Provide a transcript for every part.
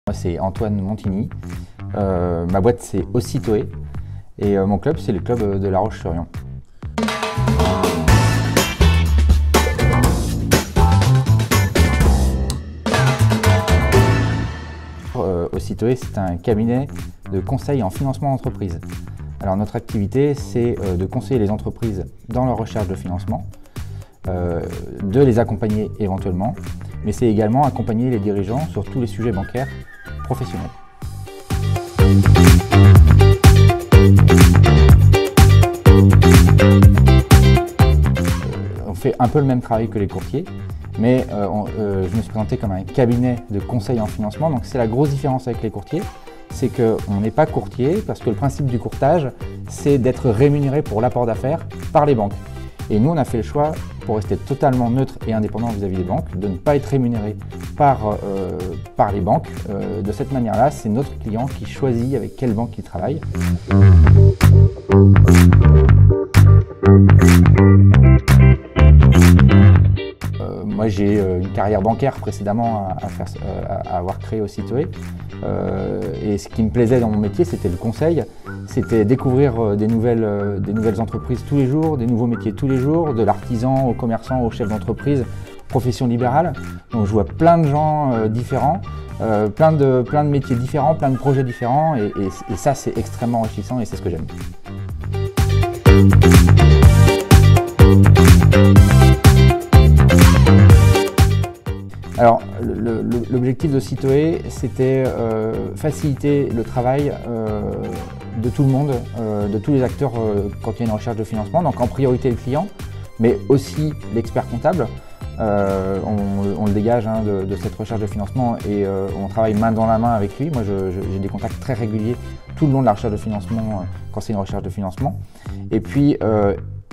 Moi, c'est Antoine Montigny. Ma boîte, c'est Ocitoé. Et mon club, c'est le club de La Roche-sur-Yon. Ocitoé, c'est un cabinet de conseil en financement d'entreprise. Alors notre activité, c'est de conseiller les entreprises dans leur recherche de financement, de les accompagner éventuellement, mais c'est également accompagner les dirigeants sur tous les sujets bancaires professionnels. On fait un peu le même travail que les courtiers, mais je me suis présenté comme un cabinet de conseil en financement, donc c'est la grosse différence avec les courtiers, c'est qu'on n'est pas courtier parce que le principe du courtage, c'est d'être rémunéré pour l'apport d'affaires par les banques. Et nous, on a fait le choix, pour rester totalement neutre et indépendant vis-à-vis des banques, de ne pas être rémunéré par les banques. De cette manière-là, c'est notre client qui choisit avec quelle banque il travaille. Moi, j'ai une carrière bancaire précédemment à avoir créé Ocitoé. Et ce qui me plaisait dans mon métier, c'était le conseil. C'était découvrir des nouvelles entreprises tous les jours, des nouveaux métiers tous les jours, de l'artisan au commerçant, au chef d'entreprise, profession libérale. Donc je vois plein de gens différents, plein de métiers différents, plein de projets différents. Et ça, c'est extrêmement enrichissant et c'est ce que j'aime. Alors, l'objectif d'Ocitoé, c'était faciliter le travail de tout le monde, de tous les acteurs quand il y a une recherche de financement, donc en priorité le client, mais aussi l'expert comptable. On le dégage de cette recherche de financement et on travaille main dans la main avec lui. Moi, j'ai des contacts très réguliers tout le long de la recherche de financement quand c'est une recherche de financement. Et puis,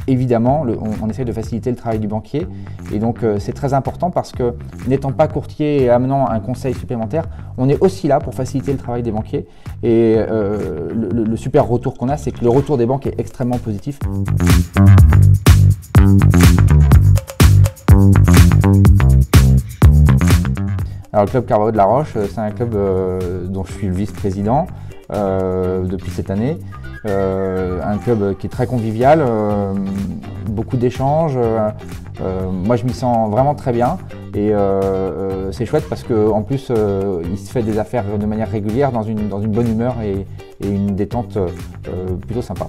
évidemment, on essaie de faciliter le travail du banquier et donc c'est très important parce que n'étant pas courtier et amenant un conseil supplémentaire, on est aussi là pour faciliter le travail des banquiers et le super retour qu'on a, c'est que le retour des banques est extrêmement positif. Alors le club Carreau de La Roche, c'est un club dont je suis le vice-président depuis cette année. Un club qui est très convivial, beaucoup d'échanges. Moi je m'y sens vraiment très bien et c'est chouette parce qu'en plus il se fait des affaires de manière régulière dans une bonne humeur et une détente plutôt sympa.